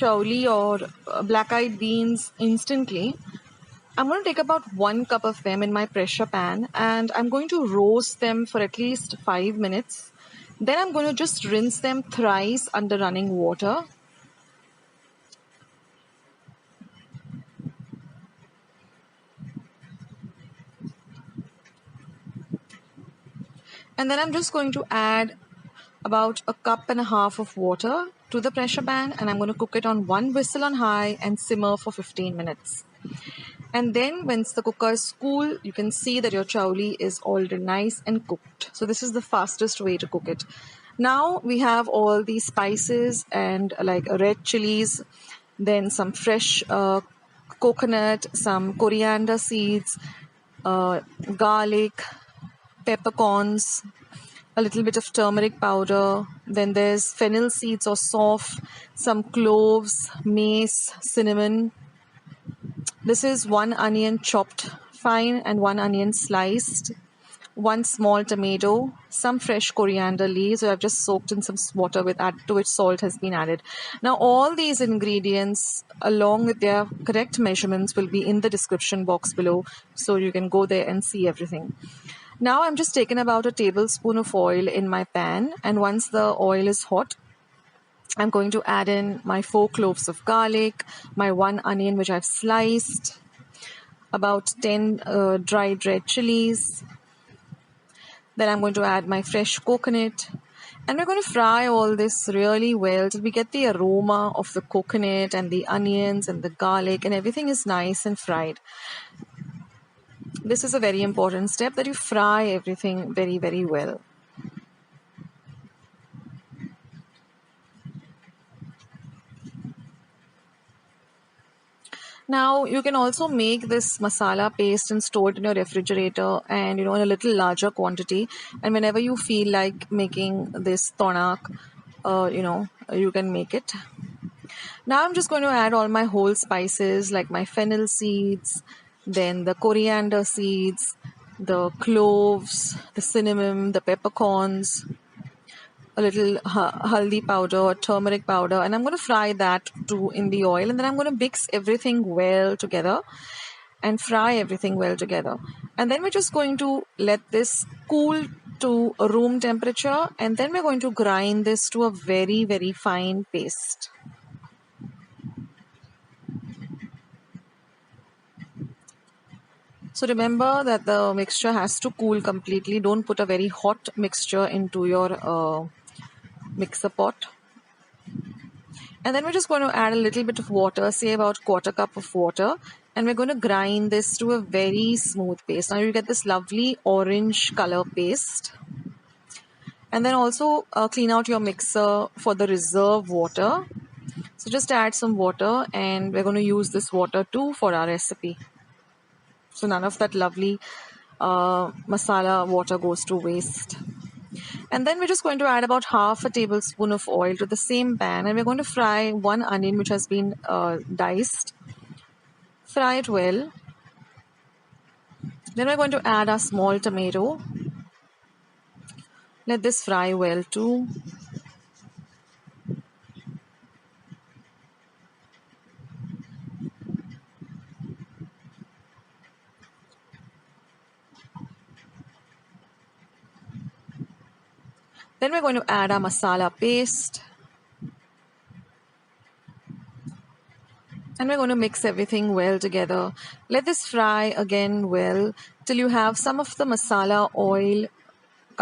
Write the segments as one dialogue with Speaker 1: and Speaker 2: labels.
Speaker 1: chauli or black-eyed beans instantly, I'm going to take about 1 cup of them in my pressure pan and I'm going to roast them for at least 5 minutes. Then I'm going to just rinse them thrice under running water. And then I'm just going to add about 1.5 cups of water to the pressure pan and I'm going to cook it on 1 whistle on high and simmer for 15 minutes. And then once the cooker is cool, you can see that your chauli is already nice and cooked. So this is the fastest way to cook it. Now we have all these spices and like red chilies, then some fresh coconut, some coriander seeds, garlic, peppercorns, a little bit of turmeric powder, then there's fennel seeds or soft, some cloves, mace, cinnamon. This is 1 onion chopped fine and 1 onion sliced, 1 small tomato, some fresh coriander leaves. So I've just soaked in some water to which salt has been added. Now all these ingredients along with their correct measurements will be in the description box below, so you can go there and see everything. Now I'm just taking about a tablespoon of oil in my pan, and once the oil is hot, I'm going to add in my 4 cloves of garlic, my 1 onion which I've sliced, about 10 dried red chilies. Then I'm going to add my fresh coconut, and we're going to fry all this really well till we get the aroma of the coconut and the onions and the garlic and everything is nice and fried. This is a very important step, that you fry everything very, very well. Now you can also make this masala paste and store it in your refrigerator and in a little larger quantity, and whenever you feel like making this tonak, you can make it. Now I'm just going to add all my whole spices like my fennel seeds, then the coriander seeds, the cloves, the cinnamon, the peppercorns, a little haldi powder, turmeric powder, and I'm going to fry that too in the oil, and then I'm going to mix everything well together and fry everything well together. And then we're just going to let this cool to room temperature, and then we're going to grind this to a very, very fine paste. So remember that the mixture has to cool completely. Don't put a very hot mixture into your mixer pot. And then we're just going to add a little bit of water, say about 1/4 cup of water, and we're going to grind this to a very smooth paste. Now you get this lovely orange color paste. And then also clean out your mixer for the reserve water. So just add some water, and we're going to use this water too for our recipe. So none of that lovely masala water goes to waste. And then we're just going to add about 1/2 tablespoon of oil to the same pan, and we're going to fry 1 onion which has been diced. Fry it well. Then we're going to add our small tomato. Let this fry well too. Then we're going to add our masala paste. And we're going to mix everything well together. Let this fry again well till you have some of the masala oil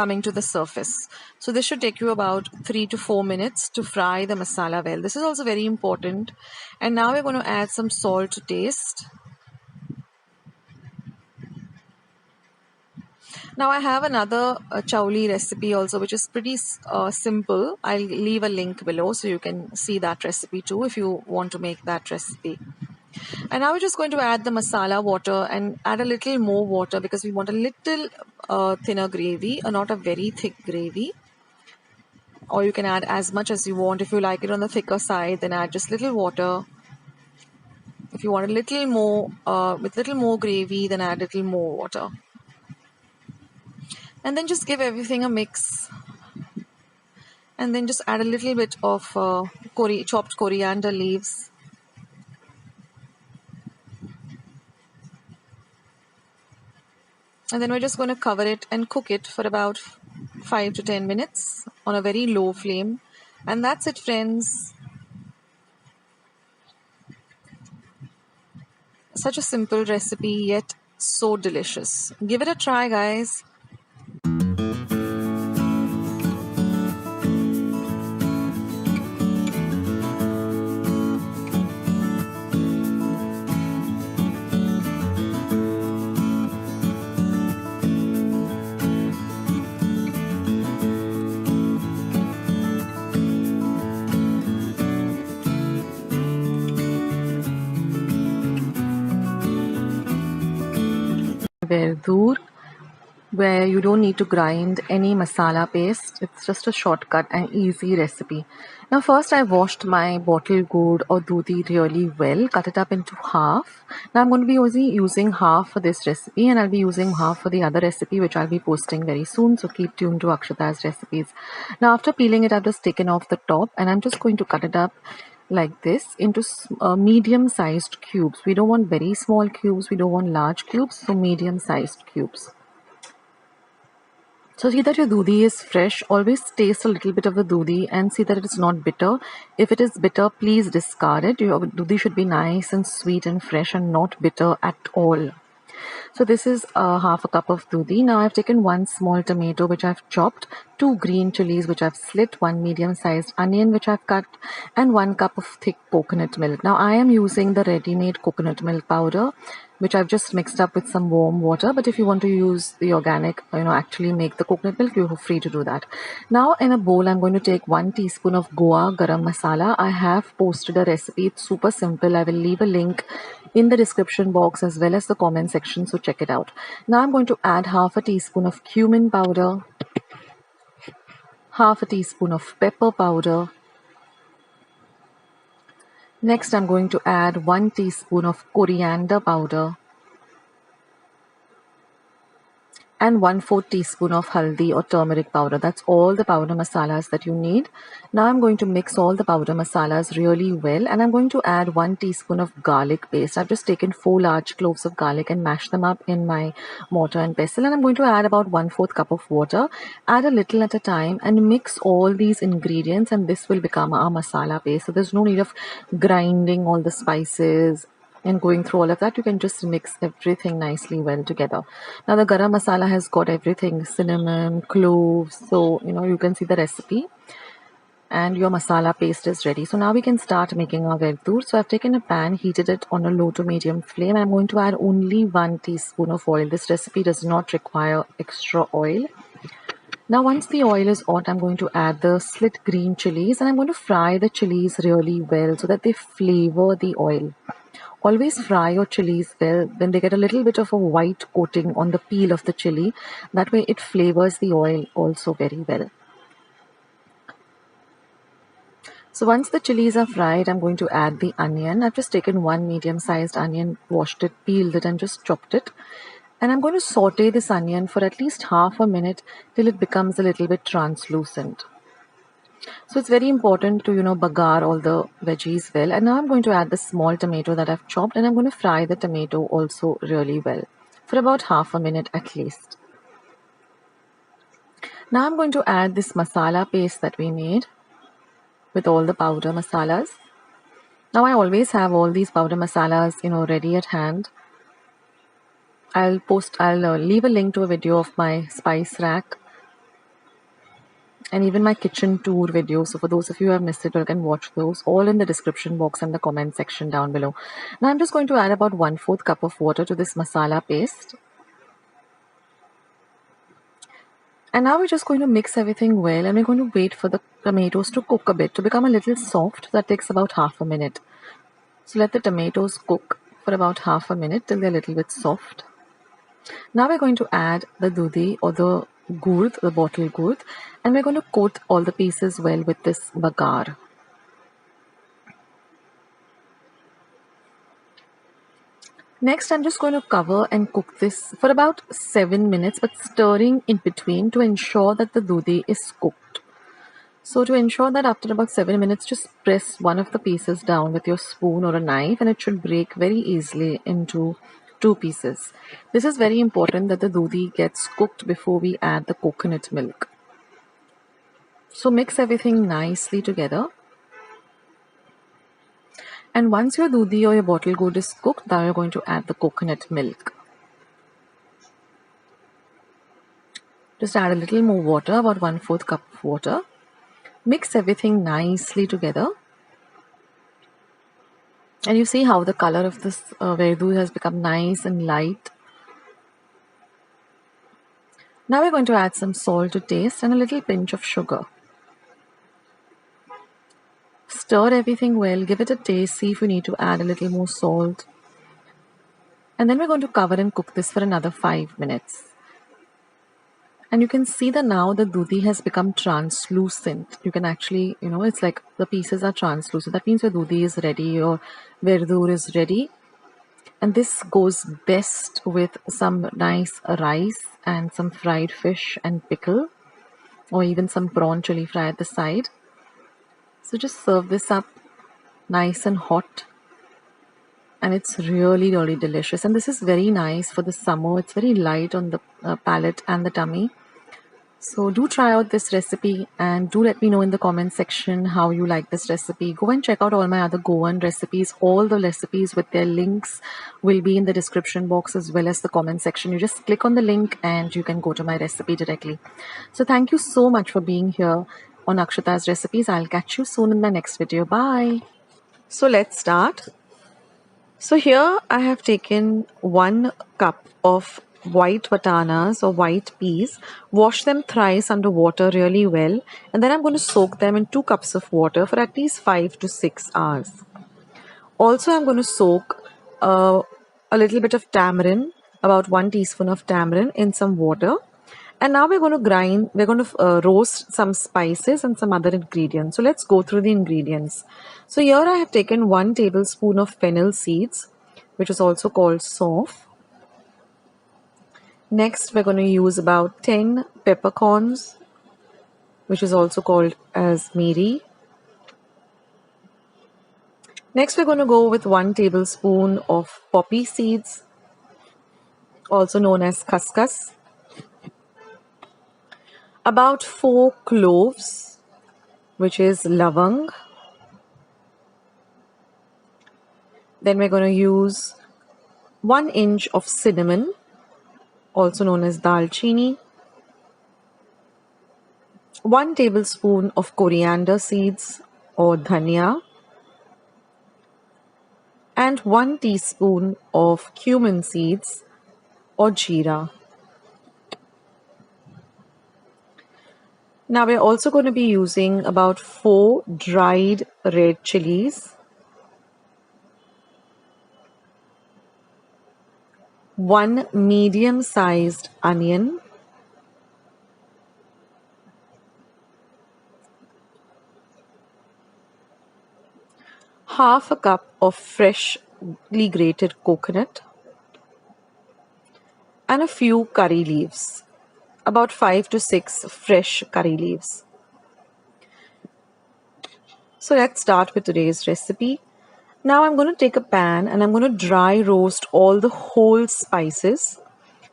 Speaker 1: coming to the surface. So this should take you about 3 to 4 minutes to fry the masala well. This is also very important. And now we're going to add some salt to taste. Now I have another chauli recipe also, which is pretty simple. I'll leave a link below so you can see that recipe too if you want to make that recipe. And now we're just going to add the masala water and add a little more water because we want a little thinner gravy, not a very thick gravy. Or you can add as much as you want. If you like it on the thicker side, then add just little water. If you want a little more, with little more gravy, then add a little more water. And then just give everything a mix. And then just add a little bit of chopped coriander leaves. And then we're just going to cover it and cook it for about 5 to 10 minutes on a very low flame. And that's it, friends. Such a simple recipe, yet so delicious. Give it a try, guys. Verdur, where you don't need to grind any masala paste. It's just a shortcut and easy recipe. Now first I washed my bottle gourd or dudhi really well, cut it up into half. Now I'm going to be using half for this recipe and I'll be using half for the other recipe which I'll be posting very soon, so keep tuned to Akshata's recipes. Now after peeling it, I've just taken off the top and I'm just going to cut it up like this into medium sized cubes. We don't want very small cubes, we don't want large cubes, so medium sized cubes. So see that your dudhi is fresh. Always taste a little bit of the dudhi and see that it is not bitter. If it is bitter, please discard it. Your dudhi should be nice and sweet and fresh and not bitter at all. So this is half a cup of dudhi. Now I've taken one small tomato which I've chopped, 2 green chilies which I've slit, 1 medium-sized onion which I've cut, and 1 cup of thick coconut milk. Now I am using the ready-made coconut milk powder which I've just mixed up with some warm water. But if you want to use the organic, actually make the coconut milk, you're free to do that. Now in a bowl, I'm going to take 1 teaspoon of Goa garam masala. I have posted a recipe. It's super simple. I will leave a link in the description box as well as the comment section, so check it out. Now I'm going to add half a teaspoon of cumin powder, half a teaspoon of pepper powder. Next I'm going to add 1 teaspoon of coriander powder and 1/4 teaspoon of haldi or turmeric powder. That's all the powder masalas that you need. Now I'm going to mix all the powder masalas really well and I'm going to add 1 teaspoon of garlic paste. I've just taken 4 large cloves of garlic and mashed them up in my mortar and pestle, and I'm going to add about 1/4 cup of water. Add a little at a time and mix all these ingredients and this will become our masala paste. So there's no need of grinding all the spices and going through all of that. You can just mix everything nicely well together. Now the garam masala has got everything, cinnamon, cloves, so you can see the recipe, and your masala paste is ready. So now we can start making our verdur. So I've taken a pan, heated it on a low to medium flame. I'm going to add only 1 teaspoon of oil. This recipe does not require extra oil. Now once the oil is hot, I'm going to add the slit green chilies and I'm going to fry the chilies really well so that they flavor the oil. Always fry your chilies well, then they get a little bit of a white coating on the peel of the chili. That way it flavors the oil also very well. So once the chilies are fried, I'm going to add the onion. I've just taken 1 medium-sized onion, washed it, peeled it and just chopped it. And I'm going to saute this onion for at least half a minute till it becomes a little bit translucent. So it's very important to, bagar all the veggies well. And now I'm going to add the small tomato that I've chopped and I'm going to fry the tomato also really well for about half a minute at least. Now I'm going to add this masala paste that we made with all the powder masalas. Now I always have all these powder masalas, ready at hand. I'll leave a link to a video of my spice rack and even my kitchen tour video. So for those of you who have missed it, you can watch those all in the description box and the comment section down below. Now I'm just going to add about 1/4 cup of water to this masala paste. And now we're just going to mix everything well and we're going to wait for the tomatoes to cook a bit, to become a little soft. That takes about half a minute. So let the tomatoes cook for about half a minute till they're a little bit soft. Now we're going to add the dudhi or the gourd, the bottle gourd, and we're going to coat all the pieces well with this bagar. Next, I'm just going to cover and cook this for about 7 minutes, but stirring in between to ensure that the dudhi is cooked. So to ensure that after about 7 minutes, just press one of the pieces down with your spoon or a knife and it should break very easily into two pieces. This is very important that the dudhi gets cooked before we add the coconut milk. So mix everything nicely together. And once your dudhi or your bottle gourd is cooked, now you're going to add the coconut milk. Just add a little more water, about 1/4 cup of water. Mix everything nicely together. And you see how the color of this verdur has become nice and light. Now we're going to add some salt to taste and a little pinch of sugar. Stir everything well, give it a taste, see if you need to add a little more salt. And then we're going to cover and cook this for another 5 minutes. And you can see that now the dudhi has become translucent. You can actually, it's like the pieces are translucent. That means your dudhi is ready, your verdur is ready. And this goes best with some nice rice and some fried fish and pickle, or even some prawn chili fry at the side. So just serve this up nice and hot. And it's really, really delicious. And this is very nice for the summer. It's very light on the palate and the tummy. So do try out this recipe and do let me know in the comment section how you like this recipe. Go and check out all my other Goan recipes. All the recipes with their links will be in the description box as well as the comment section. You just click on the link and you can go to my recipe directly. So thank you so much for being here on Akshata's recipes. I'll catch you soon in the next video. Bye. So let's start. So here I have taken 1 cup of white vatanas or white peas, wash them thrice under water really well, and then I'm going to soak them in 2 cups of water for at least 5 to 6 hours. Also, I'm going to soak a little bit of tamarind, about 1 teaspoon of tamarind in some water. And now we're going to roast some spices and some other ingredients. So let's go through the ingredients. So here I have taken 1 tablespoon of fennel seeds, which is also called sauf. Next, we're going to use about 10 peppercorns, which is also called as miri. Next, we're going to go with 1 tablespoon of poppy seeds, also known as khaskhas. About 4 cloves, which is lavang. Then we're going to use 1 inch of cinnamon, also known as dalchini. 1 tablespoon of coriander seeds or dhania. And 1 teaspoon of cumin seeds or jeera. Now we're also going to be using about 4 dried red chilies, 1 medium-sized onion, half a cup of freshly grated coconut, and a few curry leaves, about 5 to 6 fresh curry leaves. So let's start with today's recipe. Now I'm going to take a pan and I'm going to dry roast all the whole spices,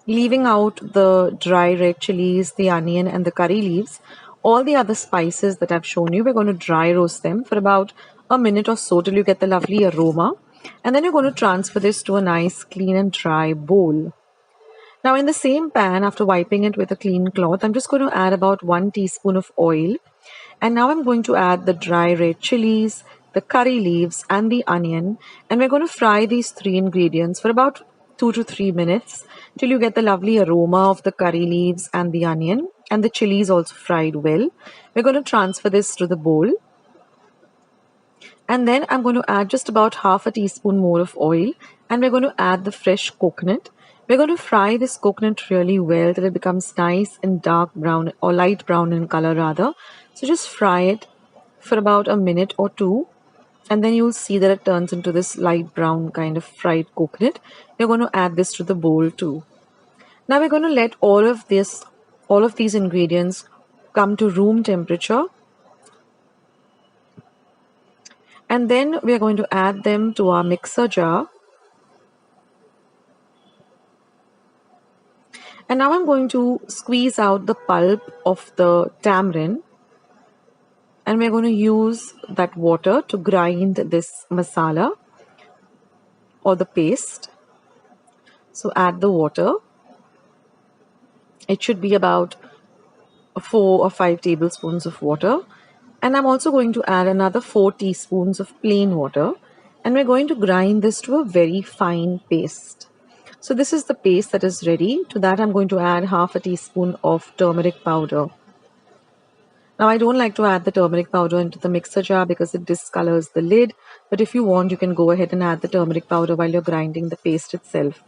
Speaker 1: leaving out the dry red chilies, the onion and the curry leaves. All the other spices that I've shown you, we're going to dry roast them for about a minute or so till you get the lovely aroma. And then you're going to transfer this to a nice clean and dry bowl. Now in the same pan, after wiping it with a clean cloth, I'm just going to add about 1 teaspoon of oil. And now I'm going to add the dry red chilies, the curry leaves and the onion. And we're going to fry these 3 ingredients for about 2 to 3 minutes till you get the lovely aroma of the curry leaves and the onion, and the chilies also fried well. We're going to transfer this to the bowl. And then I'm going to add just about half a teaspoon more of oil, and we're going to add the fresh coconut. We're going to fry this coconut really well till it becomes nice and dark brown or light brown in color rather. So just fry it for about a minute or 2, and then you'll see that it turns into this light brown kind of fried coconut. We're going to add this to the bowl too. Now we're going to let all of these ingredients come to room temperature And then we are going to add them to our mixer jar. And now I'm going to squeeze out the pulp of the tamarind, and we're going to use that water to grind this masala or the paste. So add the water. It should be about 4 or 5 tablespoons of water. And I'm also going to add another 4 teaspoons of plain water. And we're going to grind this to a very fine paste. So this is the paste that is ready. To that I'm going to add half a teaspoon of turmeric powder. Now I don't like to add the turmeric powder into the mixer jar because it discolors the lid. But if you want, you can go ahead and add the turmeric powder while you're grinding the paste itself.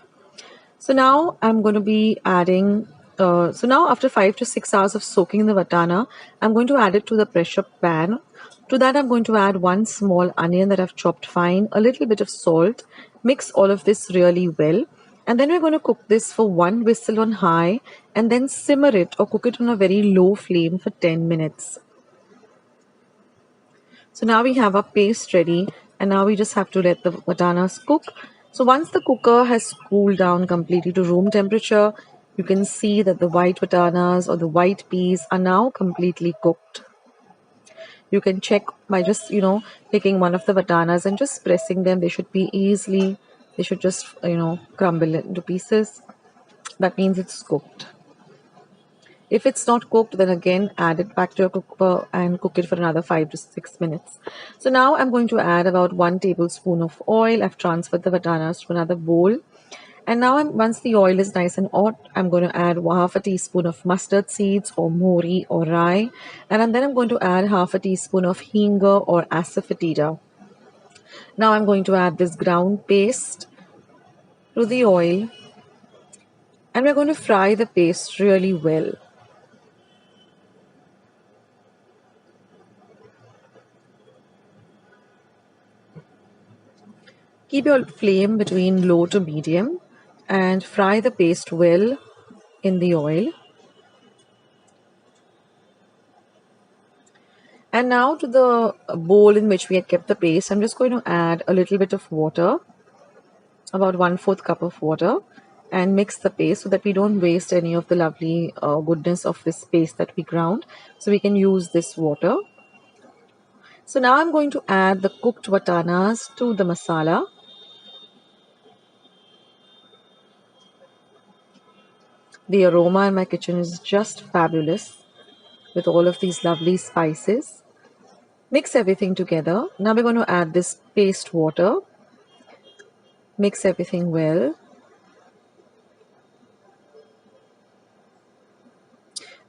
Speaker 1: So now I'm going to be adding, so now after 5 to 6 hours of soaking the vatana, I'm going to add it to the pressure pan. To that I'm going to add 1 small onion that I've chopped fine, a little bit of salt, mix all of this really well. And then we're going to cook this for 1 whistle on high and then simmer it or cook it on a very low flame for 10 minutes. So now we have our paste ready, and now we just have to let the vatanas cook. So once the cooker has cooled down completely to room temperature, you can see that the white vatanas or the white peas are now completely cooked. You can check by just, picking one of the vatanas and just pressing them. They should just, crumble into pieces. That means it's cooked. If it's not cooked, then again add it back to your cooker and cook it for another 5 to 6 minutes. So now I'm going to add about 1 tablespoon of oil. I've transferred the vatanas to another bowl. And now once the oil is nice and hot, I'm going to add half a teaspoon of mustard seeds or mori or rye. And then I'm going to add half a teaspoon of hinga or asafoetida. Now I'm going to add this ground paste to the oil. And we're going to fry the paste really well. Keep your flame between low to medium and fry the paste well in the oil. And now to the bowl in which we had kept the paste, I'm just going to add a little bit of water, about 1/4 cup of water, and mix the paste so that we don't waste any of the lovely goodness of this paste that we ground. So we can use this water. So now I'm going to add the cooked vatanas to the masala. The aroma in my kitchen is just fabulous with all of these lovely spices. Mix everything together. Now we're going to add this paste water. Mix everything well.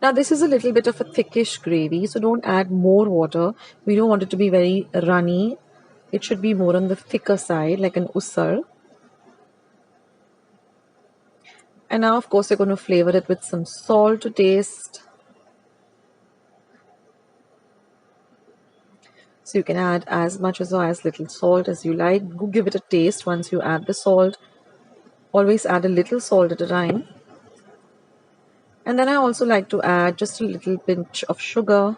Speaker 1: Now this is a little bit of a thickish gravy, so don't add more water. We don't want it to be very runny. It should be more on the thicker side, like an usar. And now, of course, we're going to flavor it with some salt to taste. So you can add as much or as little salt as you like. Go give it a taste once you add the salt. Always add a little salt at a time. And then I also like to add just a little pinch of sugar.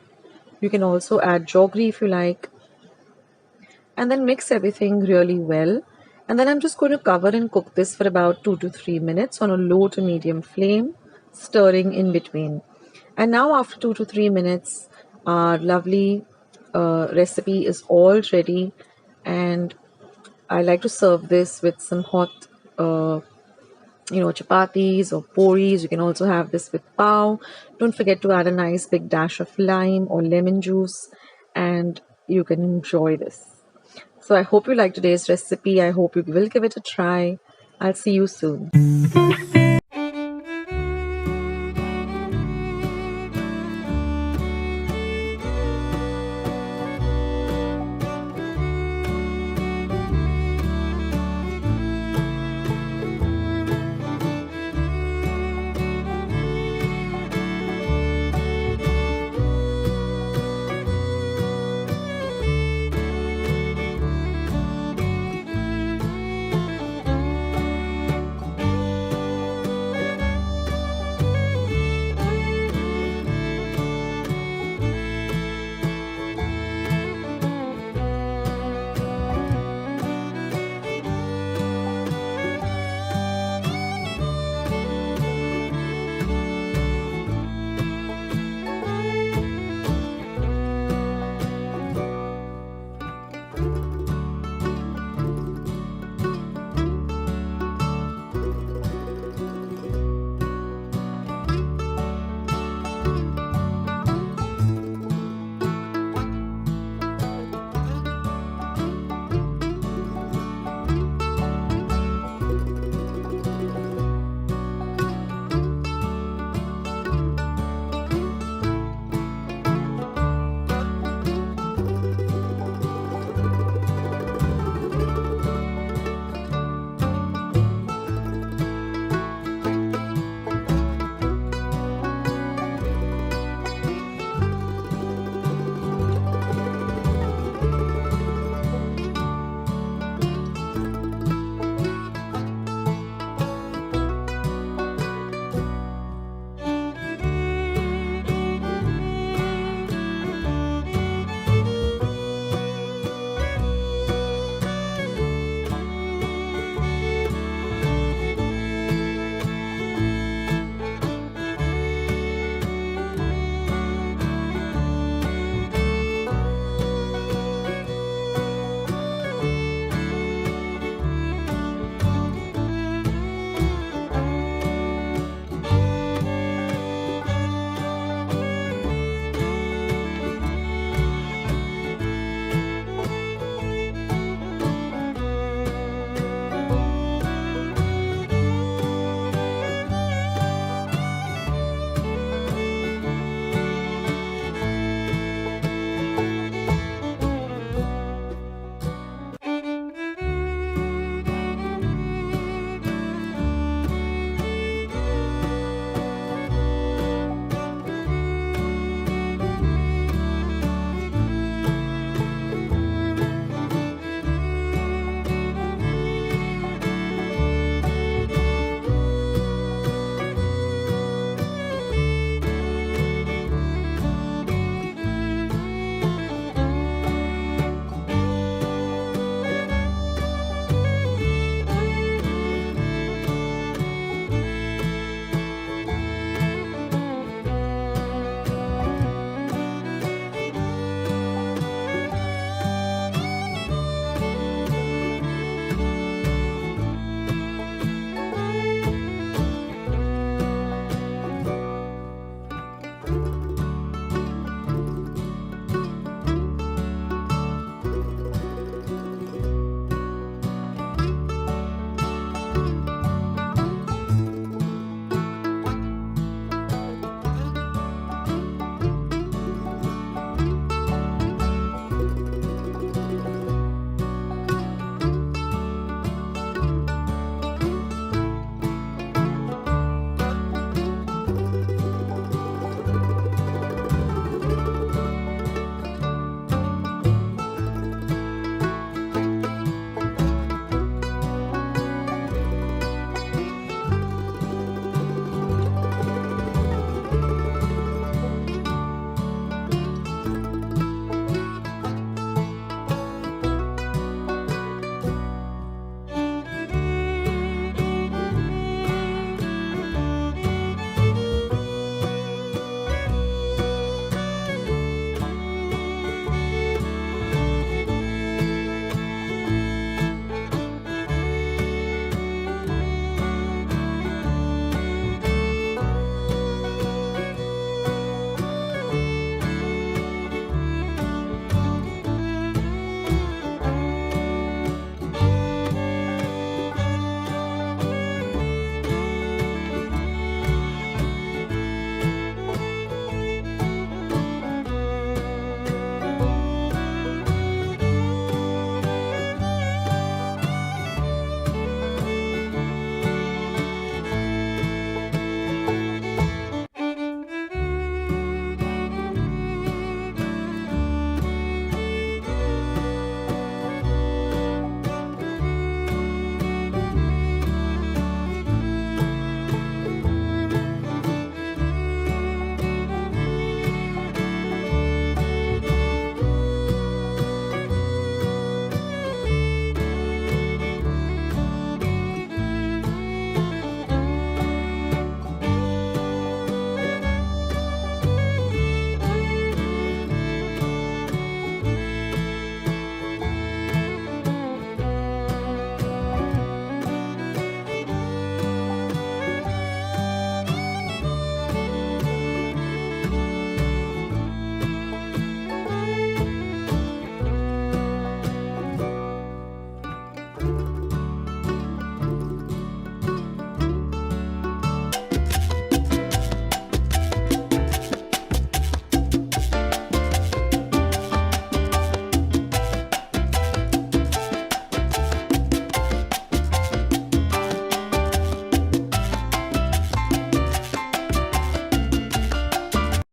Speaker 1: You can also add jaggery if you like. And then mix everything really well. And then I'm just going to cover and cook this for about 2 to 3 minutes on a low to medium flame, stirring in between. And now after 2 to 3 minutes, our lovely recipe is all ready. And I like to serve this with some hot, chapatis or puris. You can also have this with pav. Don't forget to add a nice big dash of lime or lemon juice, and you can enjoy this. So I hope you liked today's recipe. I hope you will give it a try. I'll see you soon.